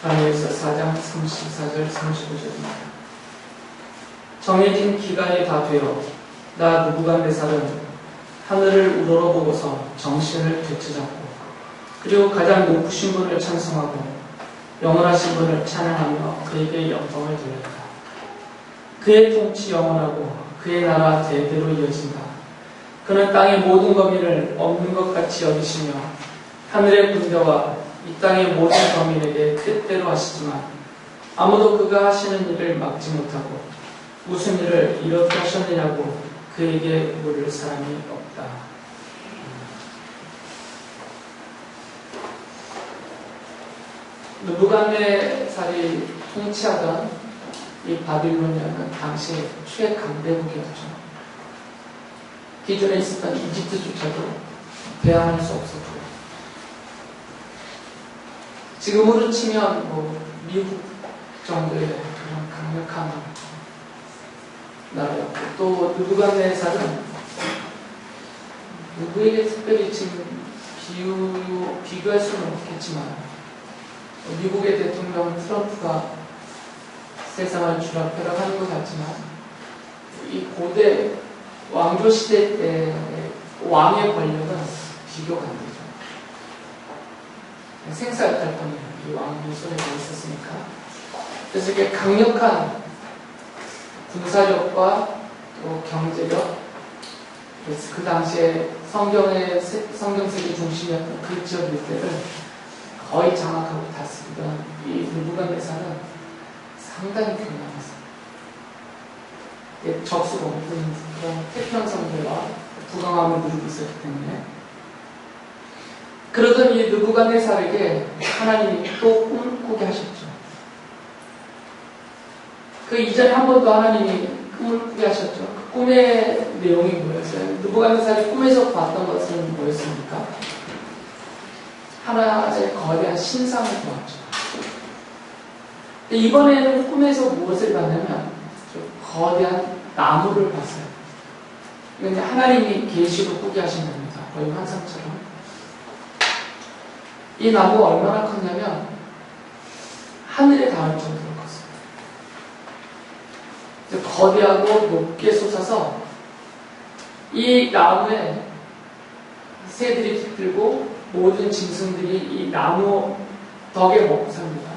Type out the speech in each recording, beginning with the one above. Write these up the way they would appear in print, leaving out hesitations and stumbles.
다니엘서 4장 34절 35절입니다. 정해진 기간이 다 되어 나 느부갓네살은 하늘을 우러러보고서 정신을 되찾았고 그리고 가장 높으신 분을 찬송하고 영원하신 분을 찬양하며 그에게 영광을 돌렸다. 그의 통치 영원하고 그의 나라 대대로 이어진다. 그는 땅의 모든 거민을 없는 것 같이 여기시며 하늘의 군대와 이 땅의 모든 거민에게 뜻대로 하시지만 아무도 그가 하시는 일을 막지 못하고 무슨 일을 이렇게 하셨느냐고 그에게 물을 사람이 없다. 느부갓네살이 통치하던 이 바빌로니아는 당시 최 강대국이었죠. 기존에 있었던 이집트조차도 배양할 수 없었고, 지금으로 치면 미국 정도의 그런 강력한 나라였고, 또 느부갓네살은 누구에게 특별히 지금 비교할 수는 없겠지만 미국의 대통령 트럼프가 세상을 쥐락펴락하는 것 같지만 이 고대 왕조 시대 때 왕의 권력은 비교가 안 되죠. 생사였을 뿐이에요. 이 왕의 손에 있었으니까. 그래서 이렇게 강력한 군사력과 또 경제력, 그래서 그 당시에 성경세계 중심이었던 그 지역 일대를 거의 장악하고 다스리던 이 느부갓네살은 상당히 균형했어요. 적수가 없는 그런 태평성들과 부강함을 누리고 있었기 때문에. 그러던 이 느부갓네살에게 하나님이 또 꿈을 꾸게 하셨죠. 그 이전에 한 번도 하나님이 꿈을 꾸게 하셨죠. 그 꿈의 내용이 뭐였어요? 느부갓네살이 꿈에서 봤던 것은 뭐였습니까? 하나의 거대한 신상을 보았죠. 이번에는 꿈에서 무엇을 봤냐면 거대한 나무를 봤어요. 이건 하나님이 계시로 꾸게 하신 겁니다. 거의 환상처럼. 이 나무가 얼마나 컸냐면 하늘에 닿을 정도로 컸어요. 거대하고 높게 솟아서 이 나무에 새들이 깃들고 모든 짐승들이 이 나무 덕에 먹고 삽니다.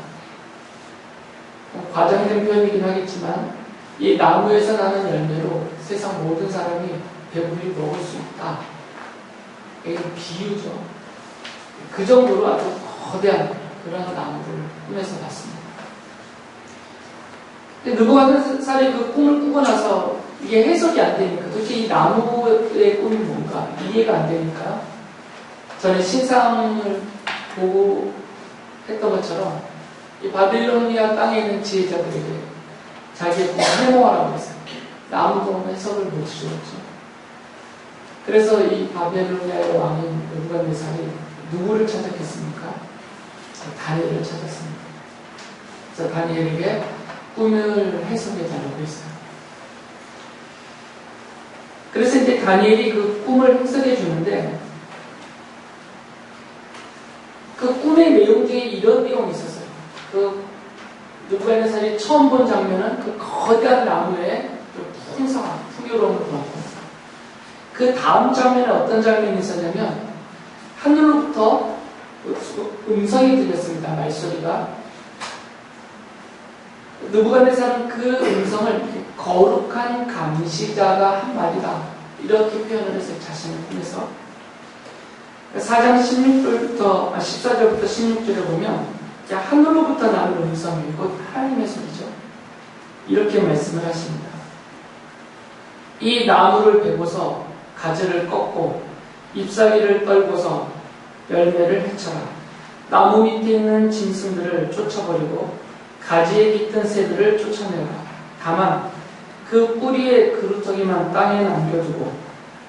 과장된 표현이긴 하겠지만 이 나무에서 나는 열매로 세상 모든 사람이 배부리 먹을 수 있다. 이게 비유죠. 그 정도로 아주 거대한 그런 나무를 꿈에서 봤습니다. 근데 느부갓네살이 그 꿈을 꾸고 나서 이게 해석이 안 되니까 도대체 이 나무의 꿈이 뭔가 이해가 안 되니까 전에 신상을 보고 했던 것처럼 이 바빌로니아 땅에 있는 지혜자들에게 자기의 꿈을 해몽하라고 했어요. 아무도 해석을 못 주었죠. 그래서 이 바빌로니아의 왕인 느부갓네살이 누구를 찾았겠습니까? 다니엘을 찾았습니다. 그래서 다니엘에게 꿈을 해석해달라고 했어요. 그래서 이제 다니엘이 그 꿈을 해석해 주는데 그 꿈의 내용 중에 이런 내용이 있었어요. 그 느부갓네살이 처음 본 장면은 그 거대한 나무에 풍성한 풍요로움을 보았고, 그 다음 장면에 어떤 장면이 있었냐면 하늘로부터 음성이 들렸습니다. 말소리가. 느부갓네살은 그 음성을 거룩한 감시자가 한 말이다 이렇게 표현을 했어요. 자신의 꿈에서. 4장 14절부터 16절에 보면 하늘로부터 나는 음성이 곧 하나님의 소리죠. 이렇게 말씀을 하십니다. 이 나무를 베고서 가지를 꺾고 잎사귀를 떨고서 열매를 해쳐라. 나무 밑에 있는 짐승들을 쫓아버리고 가지에 깃든 새들을 쫓아내라. 다만 그 뿌리의 그루터기만 땅에 남겨두고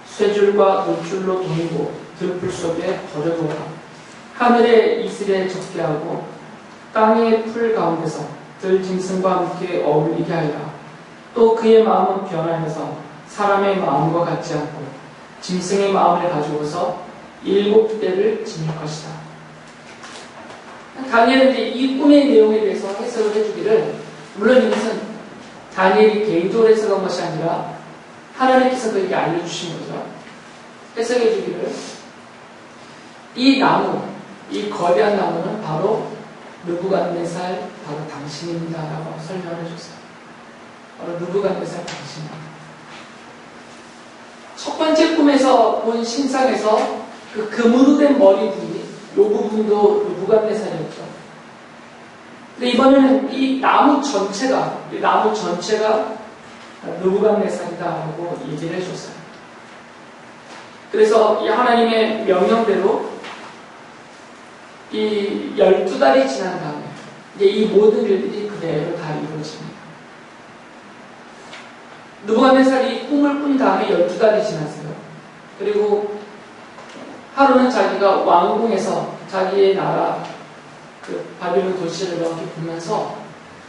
쇠줄과 물줄로 돌고 들풀 속에 버려두어라. 하늘의 이슬에 적게 하고 땅의 풀 가운데서 들짐승과 함께 어울리게 하여라. 또 그의 마음은 변하여서 사람의 마음과 같지 않고 짐승의 마음을 가지고서 7대를 지닐 것이다. 다니엘은 이제 이 꿈의 내용에 대해서 해석을 해주기를, 물론 이것은 다니엘이 개인적으로 해석한 것이 아니라 하나님께서 그에게 알려주신 거죠. 해석해주기를, 이 나무, 이 거대한 나무는 바로 느부갓네살, 바로 당신입니다 라고 설명을 해줬어요. 바로 느부갓네살 당신입니다. 첫 번째 꿈에서 본 신상에서 그 금으로 된 머리 부위, 이 부분도 느부갓네살이었죠. 근데 이번에는 이 나무 전체가 느부갓네살이다라고 얘기를 해줬어요. 그래서 이 하나님의 명령대로 이 12달이 지난 다음에 이제 이 모든 일들이 그대로 다 이루어집니다. 느부갓네살이 꿈을 꾼 다음에 12달이 지났어요. 그리고 하루는 자기가 왕궁에서 자기의 나라 그 바빌론 도시를 이렇게 보면서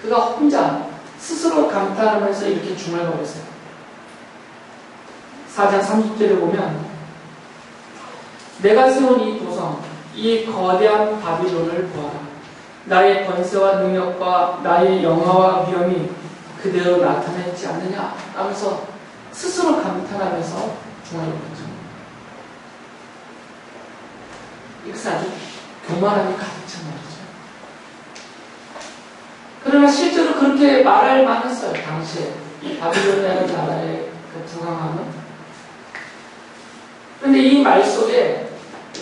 그가 혼자 스스로 감탄하면서 이렇게 중얼거렸어요. 4장 30절에 보면, 내가 세운 이 도성, 이 거대한 바빌론을 보아라. 나의 권세와 능력과 나의 영화와 위엄이 그대로 나타났지 않느냐 하면서 스스로 감탄하면서 중얼거렸죠. 이것은 아주 교만함이 가득 찬 말이죠. 그러나 실제로 그렇게 말할 만했어요. 당시에 이 바빌론이라는 나라의 그 부강함은. 그런데 이 말 속에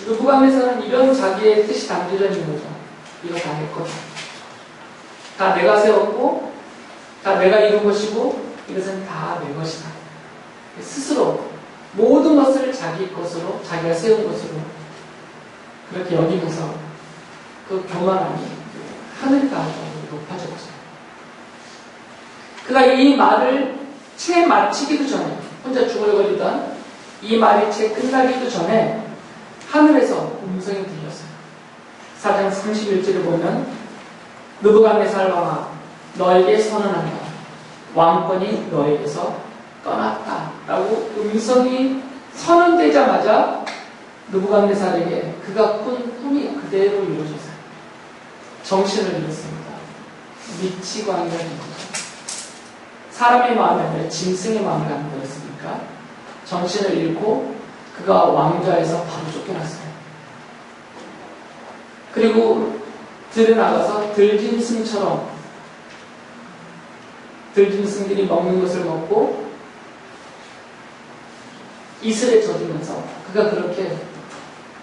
느부갓네살은 이런 자기의 뜻이 담겨져 있는 거죠. 이거 다 내 거다. 다 내가 세웠고, 다 내가 이룬 것이고, 이것은 다 내 것이다. 스스로 모든 것을 자기 것으로, 자기가 세운 것으로 그렇게 여기면서 그 교만함이 하늘까지 높아졌죠. 그가 이 말을 채 마치기도 전에, 혼자 중얼거리던 이 말이 채 끝나기도 전에 하늘에서 음성이 들렸어요. 4장 31절에 보면, 느부갓네살 왕아, 너에게 선언한다. 왕권이 너에게서 떠났다 라고 음성이 선언되자마자 느부갓네살에게 그가 꾼 꿈이 그대로 이루어졌어요. 정신을 잃었습니다. 미치고 안 가는 거죠. 사람의 마음이 아니라 짐승의 마음을 갖는 거였으니까 정신을 잃고 그가 왕좌에서 바로 쫓겨났어요. 그리고 들에 나가서 들짐승처럼 들짐승들이 먹는 것을 먹고 이슬에 젖으면서 그가 그렇게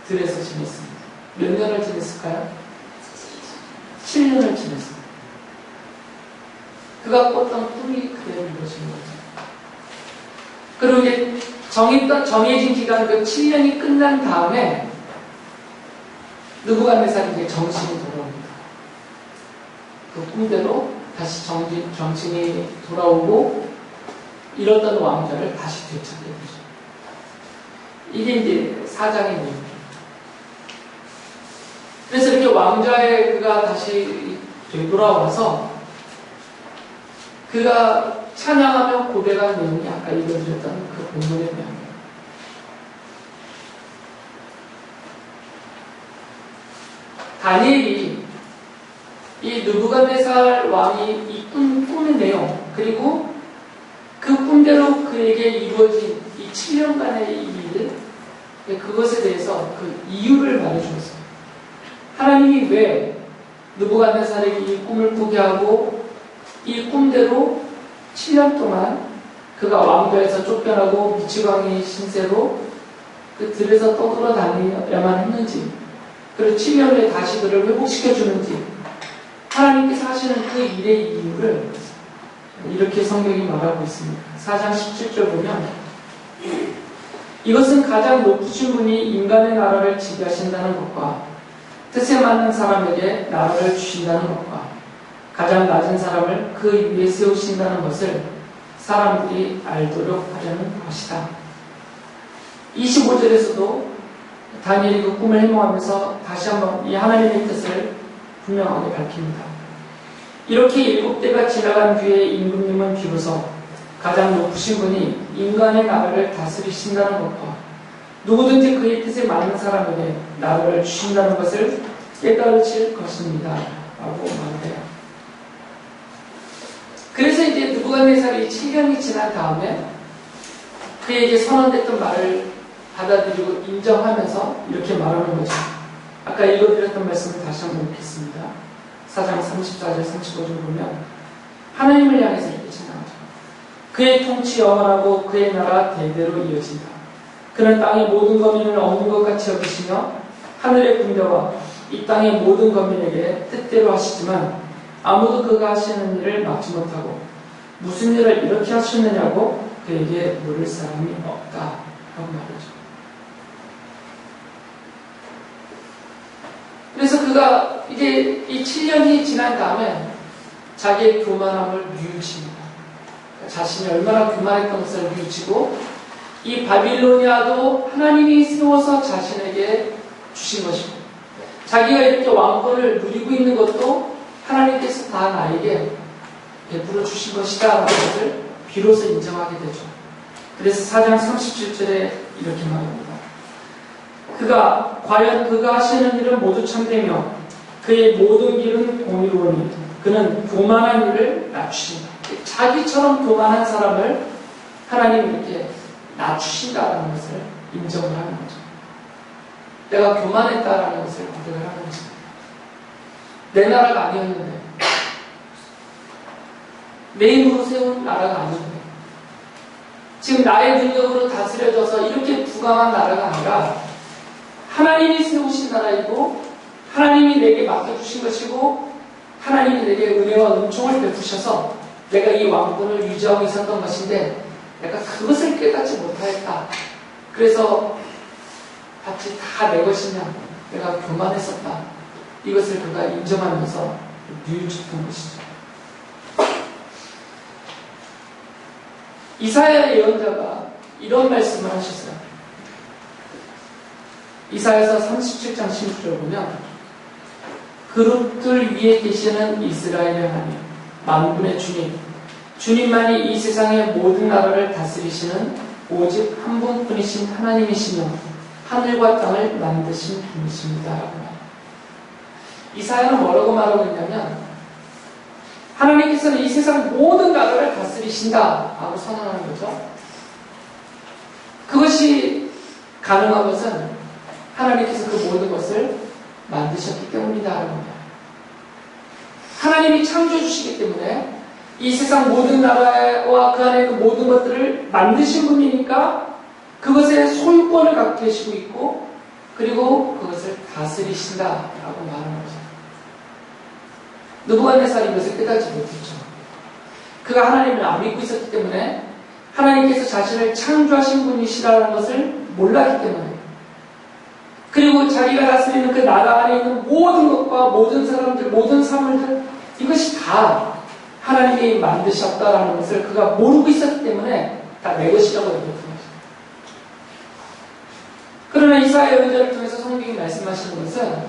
들에서 지냈습니다. 몇 년을 지냈을까요? 7년을 지냈습니다. 그가 꿨던 꿈이 그대로 이루어진 거죠. 그리고 이제 정해진 기간 그 7년이 끝난 다음에 느부갓네살이 이제 정신이 돌아옵니다. 그 꿈대로 다시 정신이 돌아오고 잃었던 왕좌를 다시 되찾게 되죠. 이게 이제 사장의 내용입니다. 그래서 이렇게 왕좌에 그가 다시 되돌아와서 그가 찬양하며 고백한 내용이 아까 읽어드렸던 그 본문의 내용이에요. 다니엘이 이 느부갓네살 왕이 이 꿈의 내용, 그리고 그 꿈대로 그에게 이루어진 이 7년간의 이 일, 그것에 대해서 그 이유를 말해주었어요. 하나님이 왜 느부갓네살에게 이 꿈을 꾸게 하고 이 꿈대로 7년 동안 그가 왕좌에서 쫓겨나고 미치광이 신세로 그 들에서 떠돌아다녀야만 했는지, 그리고 7년 후에 다시 그를 회복시켜주는지, 하나님께서 하시는 그 일의 이유를 이렇게 성경이 말하고 있습니다. 4장 17절 보면, 이것은 가장 높으신 분이 인간의 나라를 지배하신다는 것과 뜻에 맞는 사람에게 나라를 주신다는 것과 가장 낮은 사람을 그 위에 세우신다는 것을 사람들이 알도록 하려는 것이다. 25절에서도 다니엘이 그 꿈을 해몽하면서 다시 한번 이 하나님의 뜻을 분명하게 밝힙니다. 이렇게 7대가 지나간 뒤에 임금님은 비로소 가장 높으신 분이 인간의 나라를 다스리신다는 것과 누구든지 그의 뜻에 맞는 사람에게 나라를 주신다는 것을 깨달으실 것입니다. 라고 말해요. 그래서 이제 느부갓네살이 7년이 지난 다음에 그에게 선언됐던 말을 받아들이고 인정하면서 이렇게 말하는 거죠. 아까 읽어드렸던 말씀을 다시 한번 읽겠습니다. 4장 34절 35절 보면 하나님을 향해서 이렇게 찬양하죠. 그의 통치 영원하고 그의 나라 대대로 이어진다. 그는 땅의 모든 거민을 없는 것 같이 여기시며 하늘의 군대와 이 땅의 모든 거민에게 뜻대로 하시지만 아무도 그가 하시는 일을 막지 못하고 무슨 일을 이렇게 하셨느냐고 그에게 물을 사람이 없다 라고 말하죠. 그래서 그가 이제 이 7년이 지난 다음에 자기의 교만함을 뉘우칩니다. 자신이 얼마나 교만했던 것을 뉘우치고 이 바빌로니아도 하나님이 세워서 자신에게 주신 것이고 자기가 이렇게 왕권을 누리고 있는 것도 하나님께서 다 나에게 베풀어 주신 것이다 라는 것을 비로소 인정하게 되죠. 그래서 4장 37절에 이렇게 말합니다. 과연 그가 하시는 일은 모두 참되며 그의 모든 길은 공의로우니 그는 교만한 일을 낮추신다. 자기처럼 교만한 사람을 하나님이 이렇게 낮추신다라는 것을 인정을 하는 거죠. 내가 교만했다라는 것을 고백을 하는 것입니다. 내 나라가 아니었는데 내 힘으로 세운 나라가 아닌데 지금 나의 능력으로 다스려져서 이렇게 부강한 나라가 아니라 하나님이 세우신 나라이고 하나님이 내게 맡겨주신 것이고 하나님이 내게 은혜와 은총을 베푸셔서 내가 이 왕권을 유지하고 있었던 것인데 내가 그것을 깨닫지 못하였다. 그래서 밭이 다 내 것이냐 내가 교만했었다. 이것을 그가 인정하면서 뉘우쳤던 것이죠. 이사야 예언자가 이런 말씀을 하셨어요. 이사야서 37장 16절 보면 그룹들 위에 계시는 이스라엘의 하나님 만군의 주님 주님만이 이 세상의 모든 나라를 다스리시는 오직 한 분뿐이신 하나님이시며 하늘과 땅을 만드신 분이십니다. 이사야는 뭐라고 말하고 있냐면 하나님께서는 이 세상 모든 나라를 다스리신다 하고 선언하는 거죠. 그것이 가능한 것은 하나님께서 그 모든 것을 만드셨기 때문이다. 하나님이 창조해 주시기 때문에 이 세상 모든 나라와 그 안에 있는 모든 것들을 만드신 분이니까 그것의 소유권을 갖고 계시고 있고 그리고 그것을 다스리신다라고 말하는 거죠. 느부갓네살이 이것을 깨닫지 못했죠. 그가 하나님을 안 믿고 있었기 때문에 하나님께서 자신을 창조하신 분이시라는 것을 몰랐기 때문에 그리고 자기가 다스리는 그 나라 안에 있는 모든 것과 모든 사람들, 모든 사물들 이것이 다 하나님이 만드셨다라는 것을 그가 모르고 있었기 때문에 다 내 것이라고 얘기했던 거죠. 그러나 이사야 예언자를 통해서 성경이 말씀하시는 것은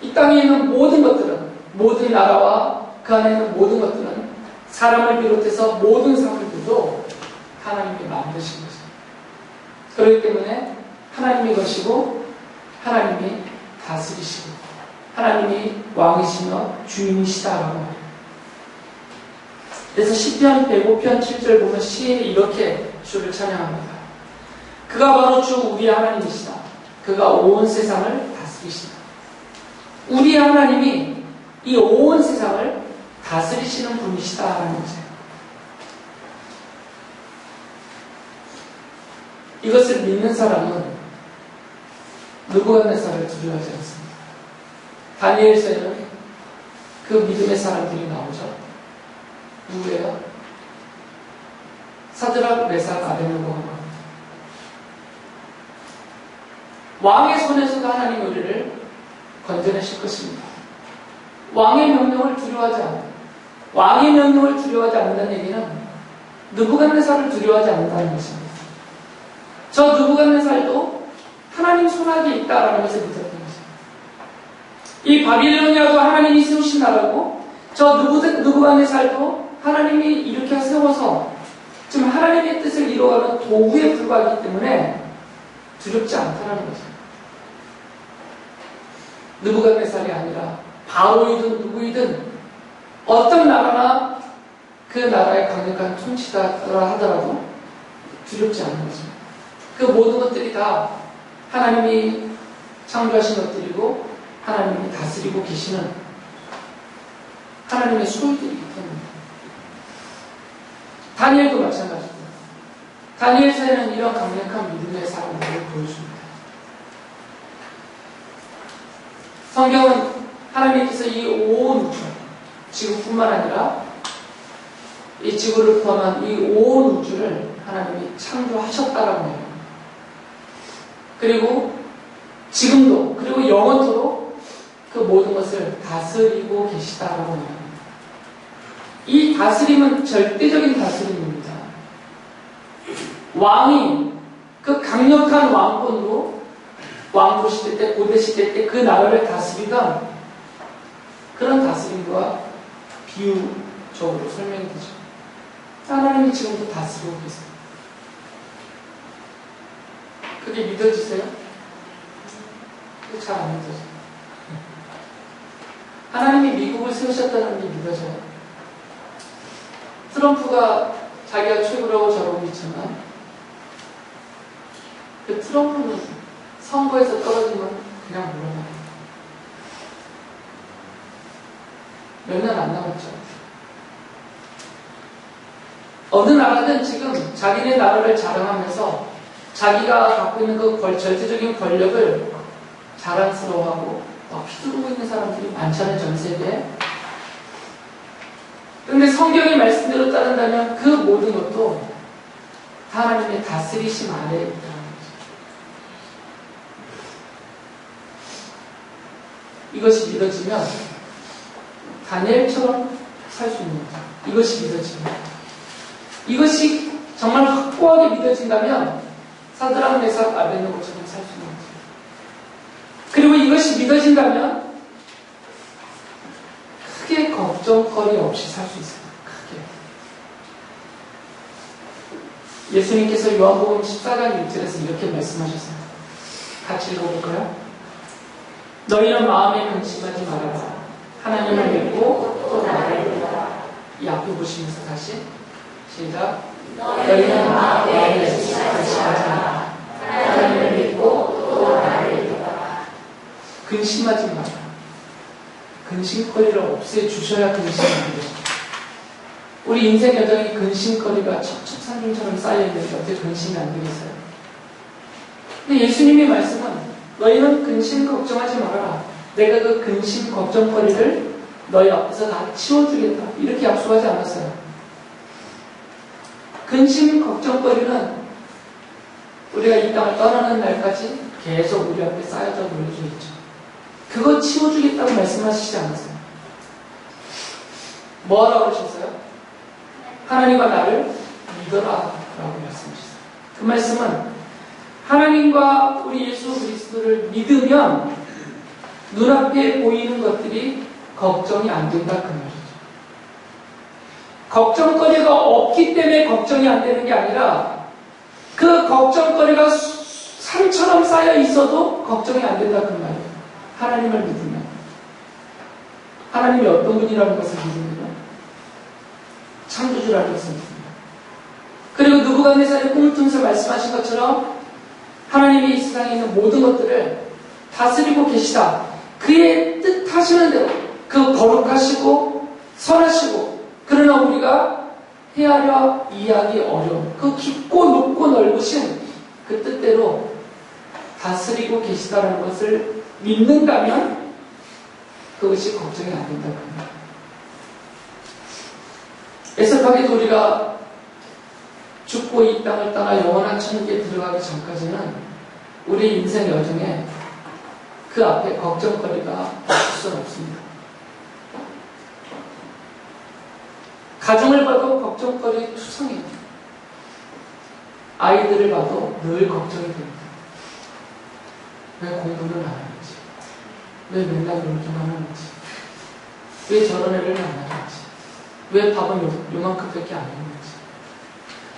이 땅에 있는 모든 것들은 모든 나라와 그 안에 있는 모든 것들은 사람을 비롯해서 모든 사물들도 하나님이 만드신 것입니다. 그렇기 때문에 하나님의 것이고 하나님이 다스리시고 하나님이 왕이시며 주인이시다라고 말해요. 그래서 시편 105편 7절 보면 시인이 이렇게 주를 찬양합니다. 그가 바로 주 우리의 하나님이시다. 그가 온 세상을 다스리시다. 우리의 하나님이 이 온 세상을 다스리시는 분이시다라는 거죠. 이것을 믿는 사람은 느부갓네살을 두려워하지 않습니다. 다니엘서에는 그 믿음의 사람들이 나오죠. 누구예요? 사드락, 메삭, 아벤느고가 나옵니다. 왕의 손에서도 하나님 우리를 건져내실 것입니다. 왕의 명령을 두려워하지 않는다. 왕의 명령을 두려워하지 않는다는 얘기는 느부갓네살을 두려워하지 않는다는 것입니다. 저 느부갓네살도 하나님 손아귀에 있다라는 것을 믿었던 것입니다. 이 바빌로니아도 하나님이 세우신 나라고 저 느부갓네살도 하나님이 이렇게 세워서 지금 하나님의 뜻을 이루어가는 도구에 불과하기 때문에 두렵지 않다는 것입니다. 느부갓네살이 아니라 바로이든 누구이든 어떤 나라나 그 나라의 강력한 통치자라 하더라도 두렵지 않은 거죠. 그 모든 것들이 다 하나님이 창조하신 것들이고 하나님이 다스리고 계시는 하나님의 소유들이기 때문입니다. 다니엘도 마찬가지입니다. 다니엘서에는 이런 강력한 믿음의 사람들을 보여줍니다. 성경은 하나님께서 이 온 우주, 지구뿐만 아니라 이 지구를 포함한 이 온 우주를 하나님이 창조하셨다라고 해요. 그리고 지금도 그리고 영원토록 그 모든 것을 다스리고 계시다라고 해요. 이 다스림은 절대적인 다스림입니다. 왕이 그 강력한 왕권으로 왕조 시대 때, 고대 시대 때 그 나라를 다스리던 그런 다스림과 비유적으로 설명이 되죠. 하나님이 지금도 다스리고 계세요. 그게 믿어지세요? 잘 안 믿어져요. 하나님이 미국을 세우셨다는 게 믿어져요. 트럼프가 자기가 최고라고 저러고 있지만 그 트럼프는 선거에서 떨어지면 그냥 물러나요. 몇 년 안 남았죠. 어느 나라든 지금 자기네 나라를 자랑하면서 자기가 갖고 있는 그 절대적인 권력을 자랑스러워하고 휘두르고 있는 사람들이 많잖아요, 전 세계에. 그런데 성경의 말씀대로 따른다면 그 모든 것도 하나님의 다스리심 아래에 있다는 거죠. 이것이 믿어지면 다니엘처럼 살 수 있는 거죠. 이것이 믿어지면. 이것이 정말 확고하게 믿어진다면 사드락, 메삭, 아벳네고처럼 살 수 있는 거죠. 그리고 이것이 믿어진다면 크게 걱정거리 없이 살 수 있어요. 크게. 예수님께서 요한복음 14장 1절에서 이렇게 말씀하셨어요. 같이 읽어볼까요? 너희는 마음에 근심하지 말아라. 하나님을 믿고 또 나를 믿어라. 이 앞에 보시면서 다시 시작. 너희는 마음에 근심하지 말아라. 하나님을 믿고 또 나를 믿어라. 근심하지 마라. 근심거리를 없애주셔야 근심이 안 되죠. 우리 인생 여정이 근심거리가 첩첩산중처럼 쌓여있는데 어떻게 근심이 안 되겠어요? 근데 예수님의 말씀은 너희는 근심 걱정하지 말아라. 내가 그 근심 걱정거리를 너희 앞에서 다 치워주겠다. 이렇게 약속하지 않았어요. 근심 걱정거리는 우리가 이 땅을 떠나는 날까지 계속 우리 앞에 쌓여져 놓여주겠죠. 그거 치워주겠다고 말씀하시지 않았어요. 뭐라고 하셨어요? 하나님과 나를 믿어라 라고 말씀하셨어요. 그 말씀은 하나님과 우리 예수 그리스도를 믿으면 눈앞에 보이는 것들이 걱정이 안 된다 그 말이죠. 걱정거리가 없기 때문에 걱정이 안 되는 게 아니라 그 걱정거리가 산처럼 쌓여 있어도 걱정이 안 된다 그 말이에요. 하나님을 믿으면. 하나님이 어떤 분이라는 것을 믿으면 창조주라는 것을 믿습니다. 그리고 느부갓네살의 꿈을 통해서 말씀하신 것처럼 하나님이 이 세상에 있는 모든 것들을 다스리고 계시다. 그의 뜻하시는 대로 그 거룩하시고 선하시고 그러나 우리가 헤아려 이해하기 어려운 그 깊고 높고 넓으신 그 뜻대로 다스리고 계시다는 것을 믿는다면 그것이 걱정이 안 된다고 합니다. 애석하게도 우리가 죽고 이 땅을 떠나 영원한 천국에 들어가기 전까지는 우리 인생 여정에 그 앞에 걱정거리가 없을 수는 없습니다. 가정을 봐도 걱정거리 투성이에요. 아이들을 봐도 늘 걱정이 됩니다. 왜 공부를 안 하는지, 왜 맨날 놀기만 하는지, 왜 저런 애를 만나는지, 왜 밥은 요만큼밖에 안 먹는지,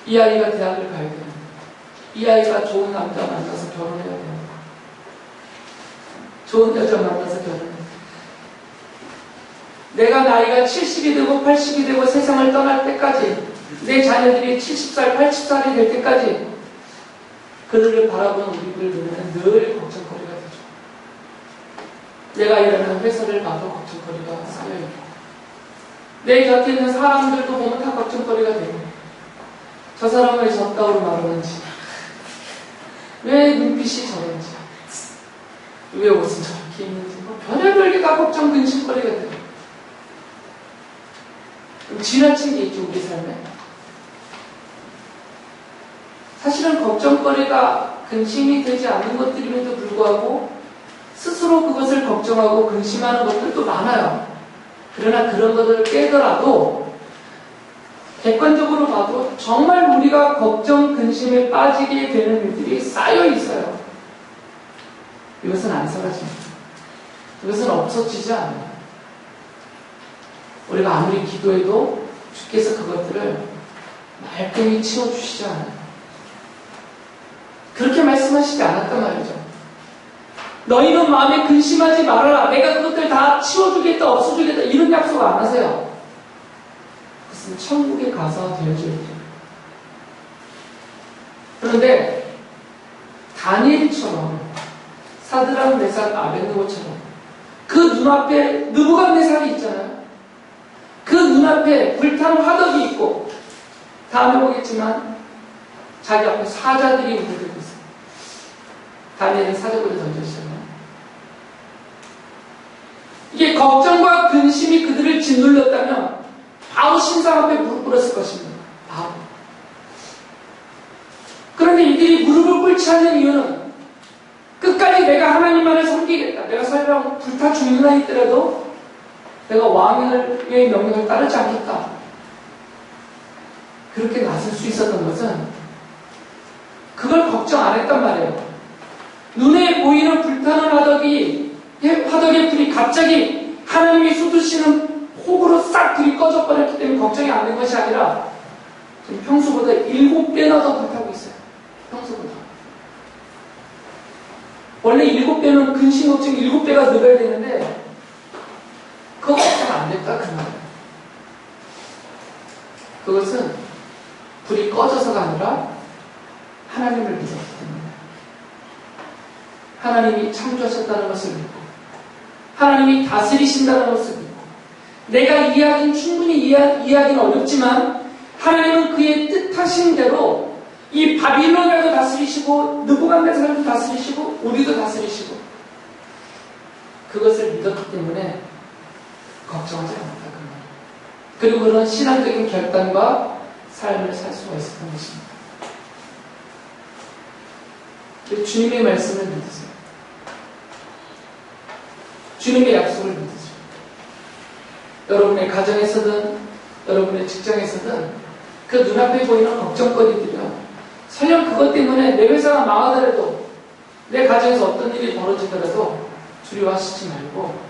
이 아이가 대학을 가야 되는데, 이 아이가 좋은 남자 만나서 결혼해야 되는데, 좋은 여자 만나서 결혼했다. 내가 나이가 70이 되고 80이 되고 세상을 떠날 때까지, 내 자녀들이 70살, 80살이 될 때까지 그들을 바라보는 우리들 눈에는 늘 걱정거리가 되죠. 내가 일하는 회사를 봐도 걱정거리가 쌓여있고, 내 곁에 있는 사람들도 보면 다 걱정거리가 되고, 저 사람은 왜 저따구로 말하는지, 왜 눈빛이 저런지, 왜 옷은 저렇게 입는지, 뭐 별의별 게 다 걱정, 근심거리가 돼요. 좀 지나친 게 있죠, 우리 삶에. 사실은 걱정거리가 근심이 되지 않는 것들임에도 불구하고 스스로 그것을 걱정하고 근심하는 것들도 많아요. 그러나 그런 것을 깨더라도 객관적으로 봐도 정말 우리가 걱정, 근심에 빠지게 되는 일들이 쌓여 있어요. 이것은 안 사라집니다. 이것은 없어지지 않아요. 우리가 아무리 기도해도 주께서 그것들을 말끔히 치워주시지 않아요. 그렇게 말씀하시지 않았단 말이죠. 너희는 마음에 근심하지 말아라. 내가 그것들 다 치워주겠다, 없어주겠다, 이런 약속 안 하세요. 그것은 천국에 가서 되어질 일이에요. 그런데 다니엘처럼, 사드락, 메삭, 아벳느고처럼 그 눈앞에 느부갓네살이 있잖아요. 그 눈앞에 불타는 화덕이 있고, 다음에 보겠지만 자기 앞에 사자들이 우거들고 있어요. 다니엘은 사자굴에 던져주잖아요. 이게 걱정과 근심이 그들을 짓눌렀다면 바로 신상 앞에 무릎 꿇었을 것입니다. 바로. 그런데 이들이 무릎을 꿇지 않는 이유는 끝까지 내가 하나님만을 섬기겠다. 내가 설령 불타 죽는다 했더라도 내가 왕의 명령을 따르지 않겠다. 그렇게 나설 수 있었던 것은 그걸 걱정 안 했단 말이에요. 눈에 보이는 불타는 화덕의 불이 갑자기 하나님이 쏟으시는 폭우로 싹 불이 꺼져버렸기 때문에 걱정이 안 된 것이 아니라 평소보다 7배나 더 불타고 있어요. 평소보다. 원래 7배는 근심 걱정 7배가 늘어야 되는데 그거 걱정 안 됐다 그 말이에요. 그것은 불이 꺼져서가 아니라 하나님을 믿었기 때문에, 하나님이 창조하셨다는 것을 믿고, 하나님이 다스리신다는 것을 믿고, 내가 이해하긴 충분히 이해하기는 어렵지만 하나님은 그의 뜻하신 대로 이 바빌론을 다스리시고 느부갓네살도 다스리시고 우리도 다스리시고, 그것을 믿었기 때문에 걱정하지 않았다 그 말이에요. 그리고 그런 신앙적인 결단과 삶을 살 수가 있었던 것입니다. 주님의 말씀을 믿으세요. 주님의 약속을 믿으세요. 여러분의 가정에서든 여러분의 직장에서든 그 눈앞에 보이는 걱정거리들이요, 설령 그것 때문에 내 회사가 망하더라도, 내 가정에서 어떤 일이 벌어지더라도 두려워하시지 말고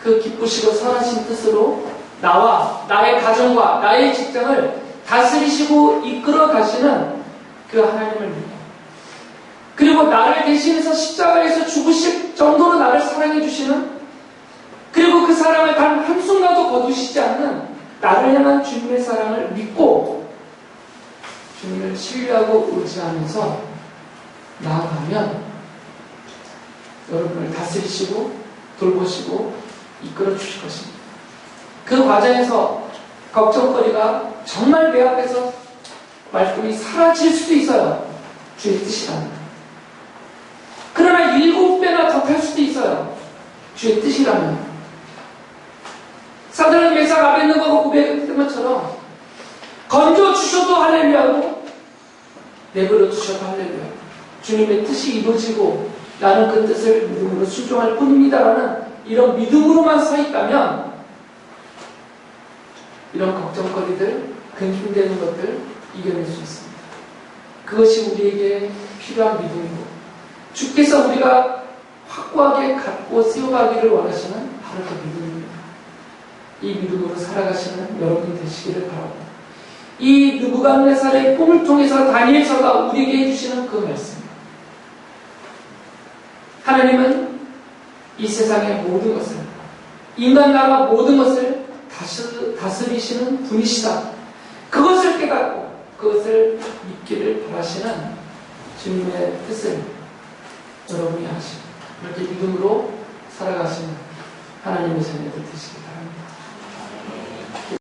그 기쁘시고 선하신 뜻으로 나와 나의 가정과 나의 직장을 다스리시고 이끌어 가시는 그 하나님을 믿고, 그리고 나를 대신해서 십자가에서 죽으실 정도로 나를 사랑해 주시는, 그리고 그 사랑을 단 한순간도 거두시지 않는 나를 향한 주님의 사랑을 믿고 주님을 신뢰하고 의지하면서 나아가면 여러분을 다스리시고 돌보시고 이끌어 주실 것입니다. 그 과정에서 걱정거리가 정말 내 앞에서 말끔히 사라질 수도 있어요. 주의 뜻이라면. 그러나 7배나 더 탈 수도 있어요. 주의 뜻이라면. 사드락, 메삭, 아벳느고가 고백했던 것처럼 건져주셔도 할렐루야고 내버려 두셔도 할렐루야. 주님의 뜻이 이루어지고 나는 그 뜻을 믿음으로 순종할 뿐입니다라는 이런 믿음으로만 서 있다면 이런 걱정거리들, 근심되는 것들 이겨낼 수 있습니다. 그것이 우리에게 필요한 믿음이고, 주께서 우리가 확고하게 갖고 세워가기를 원하시는 바로 그 믿음입니다. 이 믿음으로 살아가시는 여러분이 되시기를 바랍니다. 이 느부갓네살의 꿈을 통해서 다니엘서가 우리에게 해주시는 그 말씀, 하나님은 이 세상의 모든 것을, 인간 나라 모든 것을 다스리시는 분이시다. 그것을 깨닫고 그것을 믿기를 바라시는 주님의 뜻을 여러분이 하시고, 이렇게 믿음으로